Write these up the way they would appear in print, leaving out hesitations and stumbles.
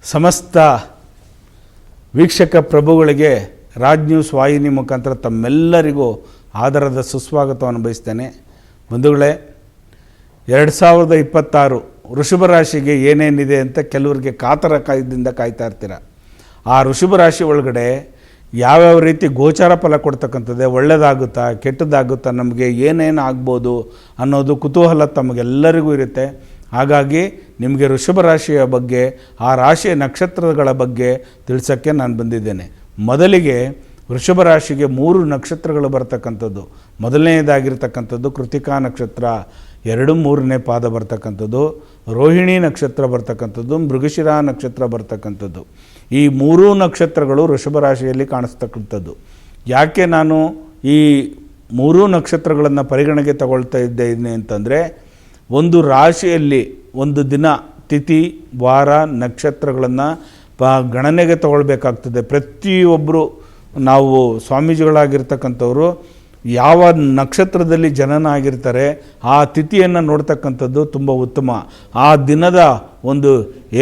ಸಮಸ್ತ ವೀಕ್ಷಕ ಪ್ರಭುಗಳಿಗೆ ರಾಜ್ ನ್ಯೂಸ್ ವಾಹಿನಿ ಮುಖಾಂತರ ತಮ್ಮೆಲ್ಲರಿಗೂ ಆದರದ ಸುಸ್ವಾಗತವನ್ನು ಬಯಸ್ತೇನೆ. ಬಂಧುಗಳೇ, 2026 ವೃಷಭ ರಾಶಿಗೆ ಏನೇನಿದೆ ಅಂತ ಕೆಲವರಿಗೆ ಕಾತರದಿಂದ ಕಾಯ್ತಾ ಇರ್ತೀರ. ಆ ವೃಷಭ ರಾಶಿ ಒಳಗಡೆ ಯಾವ್ಯಾವ ರೀತಿ ಗೋಚಾರ ಫಲ ಕೊಡ್ತಕ್ಕಂಥದ್ದೇ, ಒಳ್ಳೆಯದಾಗುತ್ತಾ ಕೆಟ್ಟದಾಗುತ್ತಾ, ನಮಗೆ ಏನೇನು ಆಗ್ಬೋದು ಅನ್ನೋದು ಕುತೂಹಲ ತಮಗೆಲ್ಲರಿಗೂ ಇರುತ್ತೆ. ಹಾಗಾಗಿ ನಿಮಗೆ ವೃಷಭ ರಾಶಿಯ ಬಗ್ಗೆ, ಆ ರಾಶಿಯ ನಕ್ಷತ್ರಗಳ ಬಗ್ಗೆ ತಿಳಿಸೋಕ್ಕೆ ನಾನು ಬಂದಿದ್ದೇನೆ. ಮೊದಲಿಗೆ ವೃಷಭ ರಾಶಿಗೆ 3 ನಕ್ಷತ್ರಗಳು ಬರ್ತಕ್ಕಂಥದ್ದು. ಮೊದಲನೇದಾಗಿರ್ತಕ್ಕಂಥದ್ದು ಕೃತಿಕಾ ನಕ್ಷತ್ರ, 2-3ನೇ ಪಾದ ಬರ್ತಕ್ಕಂಥದ್ದು, ರೋಹಿಣಿ ನಕ್ಷತ್ರ ಬರ್ತಕ್ಕಂಥದ್ದು, ಮೃಗಶಿರ ನಕ್ಷತ್ರ ಬರ್ತಕ್ಕಂಥದ್ದು. ಈ 3 ನಕ್ಷತ್ರಗಳು ವೃಷಭ ರಾಶಿಯಲ್ಲಿ ಕಾಣಿಸ್ತಕ್ಕಂಥದ್ದು. ಯಾಕೆ ನಾನು ಈ 3 ನಕ್ಷತ್ರಗಳನ್ನು ಪರಿಗಣನೆಗೆ ತಗೊಳ್ತಾ ಇದ್ದೇನೆ ಅಂತಂದರೆ, ಒಂದು ರಾಶಿಯಲ್ಲಿ ಒಂದು ದಿನ ತಿಥಿ ವಾರ ನಕ್ಷತ್ರಗಳನ್ನು ಗಣನೆಗೆ ತಗೊಳ್ಬೇಕಾಗ್ತದೆ. ಪ್ರತಿಯೊಬ್ಬರು ನಾವು ಸ್ವಾಮೀಜಿಗಳಾಗಿರ್ತಕ್ಕಂಥವರು ಯಾವ ನಕ್ಷತ್ರದಲ್ಲಿ ಜನನ ಆಗಿರ್ತಾರೆ ಆ ತಿಥಿಯನ್ನು ನೋಡ್ತಕ್ಕಂಥದ್ದು ತುಂಬ ಉತ್ತಮ. ಆ ದಿನದ ಒಂದು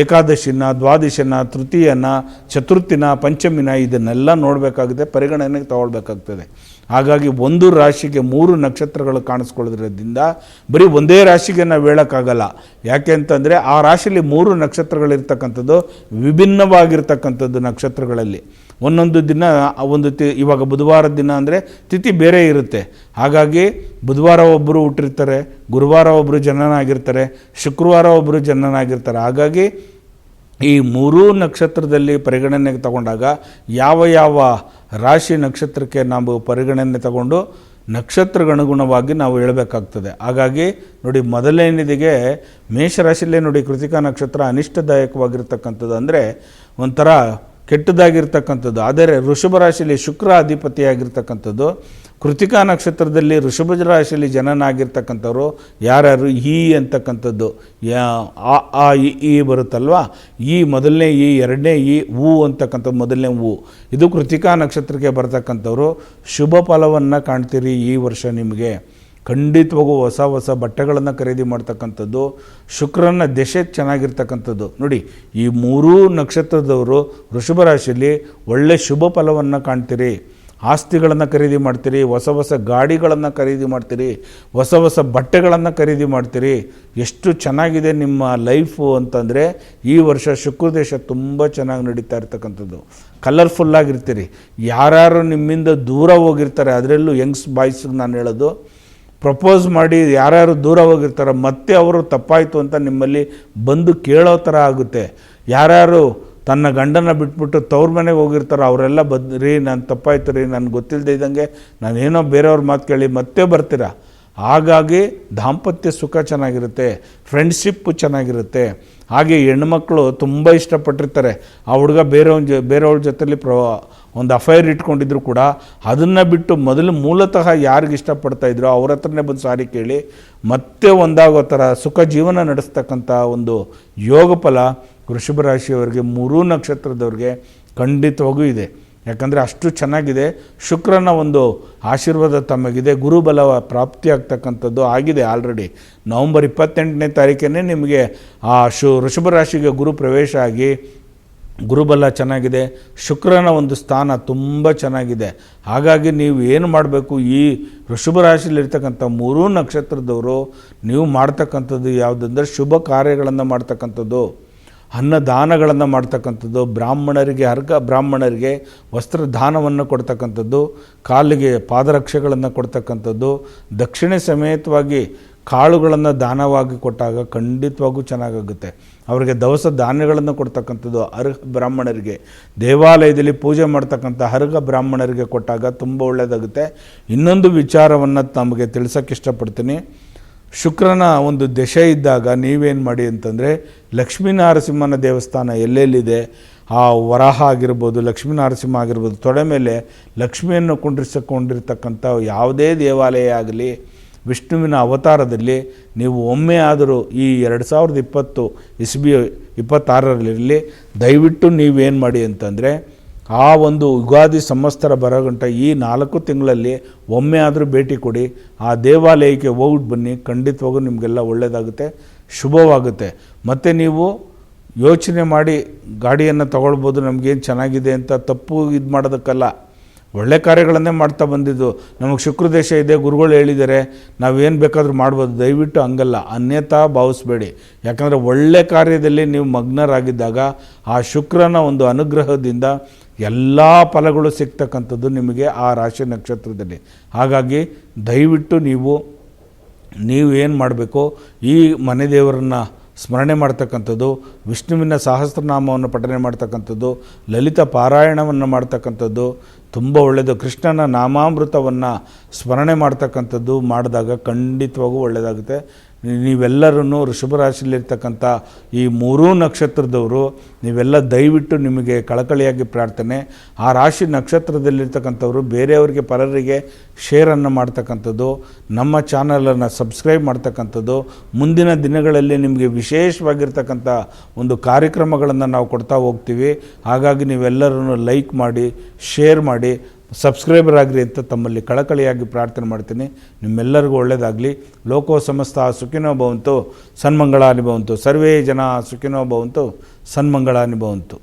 ಏಕಾದಶಿನ, ದ್ವಾದಶಿನ, ತೃತೀಯನ, ಚತುರ್ಥಿನ, ಪಂಚಮಿನ ಇದನ್ನೆಲ್ಲ ನೋಡಬೇಕಾಗುತ್ತೆ, ಪರಿಗಣನೆಗೆ ತಗೊಳ್ಬೇಕಾಗ್ತದೆ. ಹಾಗಾಗಿ ಒಂದು ರಾಶಿಗೆ 3 ನಕ್ಷತ್ರಗಳು ಕಾಣಿಸ್ಕೊಳ್ಳೋದ್ರಿಂದ ಬರೀ ಒಂದೇ ರಾಶಿಗೆ ನಾವು ಹೇಳೋಕ್ಕಾಗಲ್ಲ. ಯಾಕೆ ಅಂತಂದರೆ ಆ ರಾಶಿಯಲ್ಲಿ 3 ನಕ್ಷತ್ರಗಳಿರ್ತಕ್ಕಂಥದ್ದು ವಿಭಿನ್ನವಾಗಿರ್ತಕ್ಕಂಥದ್ದು. ನಕ್ಷತ್ರಗಳಲ್ಲಿ ಒಂದೊಂದು ದಿನ ಇವಾಗ ಬುಧವಾರದ ದಿನ ಅಂದರೆ ತಿಥಿ ಬೇರೆ ಇರುತ್ತೆ. ಹಾಗಾಗಿ ಬುಧವಾರ ಒಬ್ಬರು ಹುಟ್ಟಿರ್ತಾರೆ, ಗುರುವಾರ ಒಬ್ಬರು ಜನನಾಗಿರ್ತಾರೆ, ಶುಕ್ರವಾರ ಒಬ್ಬರು ಜನನಾಗಿರ್ತಾರೆ. ಹಾಗಾಗಿ ಈ 3 ನಕ್ಷತ್ರದಲ್ಲಿ ಪರಿಗಣನೆಗೆ ತಗೊಂಡಾಗ ಯಾವ ಯಾವ ರಾಶಿ ನಕ್ಷತ್ರಕ್ಕೆ ನಾವು ಪರಿಗಣನೆ ತಗೊಂಡು ನಕ್ಷತ್ರಗನುಗುಣವಾಗಿ ನಾವು ಹೇಳಬೇಕಾಗ್ತದೆ. ಹಾಗಾಗಿ ನೋಡಿ, ಮೊದಲನೇದಿಗೆ ಮೇಷರಾಶಿಯಲ್ಲೇ ನೋಡಿ, ಕೃತಿಕಾ ನಕ್ಷತ್ರ ಅನಿಷ್ಟದಾಯಕವಾಗಿರ್ತಕ್ಕಂಥದ್ದು, ಅಂದರೆ ಒಂಥರ ಕೆಟ್ಟದಾಗಿರ್ತಕ್ಕಂಥದ್ದು. ಆದರೆ ವೃಷಭ ರಾಶಿಯಲ್ಲಿ ಶುಕ್ರ ಅಧಿಪತಿಯಾಗಿರ್ತಕ್ಕಂಥದ್ದು. ಕೃತಿಕಾ ನಕ್ಷತ್ರದಲ್ಲಿ ವೃಷಭ ರಾಶಿಯಲ್ಲಿ ಜನನ ಆಗಿರ್ತಕ್ಕಂಥವ್ರು ಯಾರ್ಯಾರು, ಈ ಅಂತಕ್ಕಂಥದ್ದು ಆ ಈ ಬರುತ್ತಲ್ವ, ಈ ಮೊದಲನೇ ಈ, ಎರಡನೇ ಈ, ಹೂ ಅಂತಕ್ಕಂಥದ್ದು ಮೊದಲನೇ ಹೂ, ಇದು ಕೃತಿಕಾ ನಕ್ಷತ್ರಕ್ಕೆ ಬರ್ತಕ್ಕಂಥವ್ರು ಶುಭ ಫಲವನ್ನು ಕಾಣ್ತೀರಿ. ಈ ವರ್ಷ ನಿಮಗೆ ಖಂಡಿತವಾಗೂ ಹೊಸ ಹೊಸ ಬಟ್ಟೆಗಳನ್ನು ಖರೀದಿ ಮಾಡ್ತಕ್ಕಂಥದ್ದು, ಶುಕ್ರನ ದಶೆ ಚೆನ್ನಾಗಿರ್ತಕ್ಕಂಥದ್ದು. ನೋಡಿ, ಈ 3 ನಕ್ಷತ್ರದವರು ವೃಷಭ ರಾಶಿಯಲ್ಲಿ ಒಳ್ಳೆ ಶುಭ ಫಲವನ್ನು ಕಾಣ್ತೀರಿ. ಆಸ್ತಿಗಳನ್ನು ಖರೀದಿ ಮಾಡ್ತೀರಿ, ಹೊಸ ಹೊಸ ಗಾಡಿಗಳನ್ನು ಖರೀದಿ ಮಾಡ್ತೀರಿ, ಹೊಸ ಹೊಸ ಬಟ್ಟೆಗಳನ್ನು ಖರೀದಿ ಮಾಡ್ತೀರಿ. ಎಷ್ಟು ಚೆನ್ನಾಗಿದೆ ನಿಮ್ಮ ಲೈಫು ಅಂತಂದರೆ, ಈ ವರ್ಷ ಶುಕ್ರದೇಶ ತುಂಬ ಚೆನ್ನಾಗಿ ನಡೀತಾ ಇರ್ತಕ್ಕಂಥದ್ದು. ಕಲರ್ಫುಲ್ಲಾಗಿರ್ತೀರಿ. ಯಾರ್ಯಾರು ನಿಮ್ಮಿಂದ ದೂರ ಹೋಗಿರ್ತಾರೆ, ಅದರಲ್ಲೂ ಯಂಗ್ಸ್ ಬಾಯ್ಸ್ಗೆ ನಾನು ಹೇಳೋದು, ಪ್ರಪೋಸ್ ಮಾಡಿ ಯಾರ್ಯಾರು ದೂರ ಹೋಗಿರ್ತಾರೋ ಮತ್ತೆ ಅವರು ತಪ್ಪಾಯಿತು ಅಂತ ನಿಮ್ಮಲ್ಲಿ ಬಂದು ಕೇಳೋ ಥರ ಆಗುತ್ತೆ. ಯಾರ್ಯಾರು ತನ್ನ ಗಂಡನ ಬಿಟ್ಬಿಟ್ಟು ತವ್ರ ಮನೆಗೆ ಹೋಗಿರ್ತಾರೋ ಅವರೆಲ್ಲ ರೀ ನಾನು ತಪ್ಪಾಯ್ತು ರೀ, ನನಗೆ ಗೊತ್ತಿಲ್ಲದೆ ಇದ್ದಂಗೆ ನಾನೇನೋ ಬೇರೆಯವ್ರ ಮಾತು ಕೇಳಿ ಮತ್ತೆ ಬರ್ತೀರ. ಹಾಗಾಗಿ ದಾಂಪತ್ಯ ಸುಖ ಚೆನ್ನಾಗಿರುತ್ತೆ, ಫ್ರೆಂಡ್ಶಿಪ್ಪು ಚೆನ್ನಾಗಿರುತ್ತೆ. ಹಾಗೆ ಹೆಣ್ಮಕ್ಳು ತುಂಬ ಇಷ್ಟಪಟ್ಟಿರ್ತಾರೆ. ಆ ಹುಡುಗ ಬೇರೆಯವ್ರ ಜೊತೆಲಿ ಒಂದು ಅಫೈರ್ ಇಟ್ಕೊಂಡಿದ್ರು ಕೂಡ ಅದನ್ನು ಬಿಟ್ಟು ಮೊದಲು ಮೂಲತಃ ಯಾರಿಗೆ ಇಷ್ಟಪಡ್ತಾಯಿದ್ರು ಅವ್ರ ಹತ್ರನೇ ಬಂದು ಸಾರಿ ಕೇಳಿ ಮತ್ತೆ ಒಂದಾಗೋ ಥರ ಸುಖ ಜೀವನ ನಡೆಸ್ತಕ್ಕಂಥ ಒಂದು ಯೋಗ ಫಲ ವೃಷಭ ರಾಶಿಯವರಿಗೆ, 3 ನಕ್ಷತ್ರದವ್ರಿಗೆ ಖಂಡಿತವಾಗೂ ಇದೆ. ಯಾಕಂದರೆ ಅಷ್ಟು ಚೆನ್ನಾಗಿದೆ. ಶುಕ್ರನ ಒಂದು ಆಶೀರ್ವಾದ ತಮಗಿದೆ. ಗುರುಬಲ ಪ್ರಾಪ್ತಿಯಾಗ್ತಕ್ಕಂಥದ್ದು ಆಗಿದೆ ಆಲ್ರೆಡಿ. ನವಂಬರ್ 28ನೇ ತಾರೀಕೇ ನಿಮಗೆ ಆ ವೃಷಭ ರಾಶಿಗೆ ಗುರು ಪ್ರವೇಶ ಆಗಿ ಗುರುಬಲ ಚೆನ್ನಾಗಿದೆ. ಶುಕ್ರನ ಒಂದು ಸ್ಥಾನ ತುಂಬ ಚೆನ್ನಾಗಿದೆ. ಹಾಗಾಗಿ ನೀವು ಏನು ಮಾಡಬೇಕು, ಈ ವೃಷಭ ರಾಶಿಯಲ್ಲಿರ್ತಕ್ಕಂಥ 3 ನಕ್ಷತ್ರದವರು ನೀವು ಮಾಡ್ತಕ್ಕಂಥದ್ದು ಯಾವುದಂದರೆ ಶುಭ ಕಾರ್ಯಗಳನ್ನು ಮಾಡ್ತಕ್ಕಂಥದ್ದು, ಅನ್ನದಾನಗಳನ್ನು ಮಾಡ್ತಕ್ಕಂಥದ್ದು, ಬ್ರಾಹ್ಮಣರಿಗೆ ವಸ್ತ್ರದಾನವನ್ನು ಕೊಡ್ತಕ್ಕಂಥದ್ದು, ಕಾಲಿಗೆ ಪಾದರಕ್ಷೆಗಳನ್ನು ಕೊಡ್ತಕ್ಕಂಥದ್ದು, ದಕ್ಷಿಣೆ ಸಮೇತವಾಗಿ ಕಾಳುಗಳನ್ನು ದಾನವಾಗಿ ಕೊಟ್ಟಾಗ ಖಂಡಿತವಾಗೂ ಚೆನ್ನಾಗಾಗುತ್ತೆ. ಅವರಿಗೆ ದವಸ ಧಾನ್ಯಗಳನ್ನು ಕೊಡ್ತಕ್ಕಂಥದ್ದು ಅರ್ಹ ಬ್ರಾಹ್ಮಣರಿಗೆ, ದೇವಾಲಯದಲ್ಲಿ ಪೂಜೆ ಮಾಡ್ತಕ್ಕಂಥ ಅರ್ಹ ಬ್ರಾಹ್ಮಣರಿಗೆ ಕೊಟ್ಟಾಗ ತುಂಬ ಒಳ್ಳೆಯದಾಗುತ್ತೆ. ಇನ್ನೊಂದು ವಿಚಾರವನ್ನು ನಮಗೆ ತಿಳಿಸೋಕ್ಕೆ ಇಷ್ಟಪಡ್ತೀನಿ. ಶುಕ್ರನ ಒಂದು ದಶೆ ಇದ್ದಾಗ ನೀವೇನು ಮಾಡಿ ಅಂತಂದರೆ, ಲಕ್ಷ್ಮೀನರಸಿಂಹನ ದೇವಸ್ಥಾನ ಎಲ್ಲೆಲ್ಲಿದೆ, ಆ ವರಾಹ ಆಗಿರ್ಬೋದು, ಲಕ್ಷ್ಮೀನರಸಿಂಹ ಆಗಿರ್ಬೋದು, ತೊಡೆ ಮೇಲೆ ಲಕ್ಷ್ಮಿಯನ್ನು ಕುಂಡ್ರಿಸಿಕೊಂಡಿರ್ತಕ್ಕಂಥ ಯಾವುದೇ ದೇವಾಲಯ ಆಗಲಿ, ವಿಷ್ಣುವಿನ ಅವತಾರದಲ್ಲಿ ನೀವು ಒಮ್ಮೆ ಆದರೂ ಈ 2020 ಇಸ್ವಿ 26ರಲ್ಲಿರಲಿ ದಯವಿಟ್ಟು ನೀವೇನು ಮಾಡಿ ಅಂತಂದರೆ, ಆ ಒಂದು ಯುಗಾದಿ ಸಂವತ್ಸರ ಬರೋಗಂಟ ಈ 4 ತಿಂಗಳಲ್ಲಿ ಒಮ್ಮೆ ಆದರೂ ಭೇಟಿ ಕೊಡಿ, ಆ ದೇವಾಲಯಕ್ಕೆ ಹೋಗ್ಬಿಟ್ಟು ಬನ್ನಿ. ಖಂಡಿತವಾಗೂ ನಿಮಗೆಲ್ಲ ಒಳ್ಳೆಯದಾಗುತ್ತೆ, ಶುಭವಾಗುತ್ತೆ. ಮತ್ತು ನೀವು ಯೋಚನೆ ಮಾಡಿ ಗಾಡಿಯನ್ನು ತಗೊಳ್ಬೋದು, ನಮಗೇನು ಚೆನ್ನಾಗಿದೆ ಅಂತ ತಪ್ಪು ಇದು ಮಾಡೋದಕ್ಕಲ್ಲ, ಒಳ್ಳೆ ಕಾರ್ಯಗಳನ್ನೇ ಮಾಡ್ತಾ ಬಂದಿದ್ದು. ನಮಗೆ ಶುಕ್ರದೇಶ ಇದೆ, ಗುರುಗಳು ಹೇಳಿದ್ದಾರೆ, ನಾವೇನು ಬೇಕಾದರೂ ಮಾಡ್ಬೋದು. ದಯವಿಟ್ಟು ಹಂಗಲ್ಲ, ಅನ್ಯಥಾ ಭಾವಿಸ್ಬೇಡಿ. ಯಾಕಂದರೆ ಒಳ್ಳೆ ಕಾರ್ಯದಲ್ಲಿ ನೀವು ಮಗ್ನರಾಗಿದ್ದಾಗ ಆ ಶುಕ್ರನ ಒಂದು ಅನುಗ್ರಹದಿಂದ ಎಲ್ಲ ಫಲಗಳು ಸಿಗ್ತಕ್ಕಂಥದ್ದು ನಿಮಗೆ ಆ ರಾಶಿ ನಕ್ಷತ್ರದಲ್ಲಿ. ಹಾಗಾಗಿ ದಯವಿಟ್ಟು ನೀವು ಏನು ಮಾಡಬೇಕು, ಈ ಮನೆ ದೇವರನ್ನು ಸ್ಮರಣೆ ಮಾಡ್ತಕ್ಕಂಥದ್ದು, ವಿಷ್ಣುವಿನ ಸಹಸ್ರನಾಮವನ್ನು ಪಠನೆ ಮಾಡ್ತಕ್ಕಂಥದ್ದು, ಲಲಿತ ಪಾರಾಯಣವನ್ನು ಮಾಡ್ತಕ್ಕಂಥದ್ದು ತುಂಬ ಒಳ್ಳೆಯದು. ಕೃಷ್ಣನ ನಾಮಾಮೃತವನ್ನು ಸ್ಮರಣೆ ಮಾಡ್ತಕ್ಕಂಥದ್ದು ಮಾಡಿದಾಗ ಖಂಡಿತವಾಗೂ ಒಳ್ಳೆಯದಾಗುತ್ತೆ. ನೀವೆಲ್ಲರೂ ಋಷಭ ರಾಶಿಯಲ್ಲಿರ್ತಕ್ಕಂಥ ಈ ಮೂರೂ ನಕ್ಷತ್ರದವರು ನೀವೆಲ್ಲ ದಯವಿಟ್ಟು ನಿಮಗೆ ಕಳಕಳಿಯಾಗಿ ಪ್ರಾರ್ಥನೆ, ಆ ರಾಶಿ ನಕ್ಷತ್ರದಲ್ಲಿರ್ತಕ್ಕಂಥವ್ರು ಬೇರೆಯವರಿಗೆ ಪರರಿಗೆ ಶೇರನ್ನು ಮಾಡ್ತಕ್ಕಂಥದ್ದು, ನಮ್ಮ ಚಾನಲನ್ನು ಸಬ್ಸ್ಕ್ರೈಬ್ ಮಾಡ್ತಕ್ಕಂಥದ್ದು, ಮುಂದಿನ ದಿನಗಳಲ್ಲಿ ನಿಮಗೆ ವಿಶೇಷವಾಗಿರ್ತಕ್ಕಂಥ ಒಂದು ಕಾರ್ಯಕ್ರಮಗಳನ್ನು ನಾವು ಕೊಡ್ತಾ ಹೋಗ್ತೀವಿ. ಹಾಗಾಗಿ ನೀವೆಲ್ಲರೂ ಲೈಕ್ ಮಾಡಿ, ಶೇರ್ ಮಾಡಿ, ಸಬ್ಸ್ಕ್ರೈಬರ್ ಆಗಿರಿ ಅಂತ ತಮ್ಮಲ್ಲಿ ಕಳಕಳಿಯಾಗಿ ಪ್ರಾರ್ಥನೆ ಮಾಡ್ತೀನಿ. ನಿಮ್ಮೆಲ್ಲರಿಗೂ ಒಳ್ಳೆಯದಾಗಲಿ. ಲೋಕೋ ಸಮಸ್ತ ಸುಖಿನೋ ಭವಂತು, ಸನ್ಮಂಗಳಾನಿ ಭವಂತು. ಸರ್ವೇ ಜನ ಸುಖಿನೋ ಭವಂತು, ಸನ್ಮಂಗಳಾನಿ ಭವಂತು.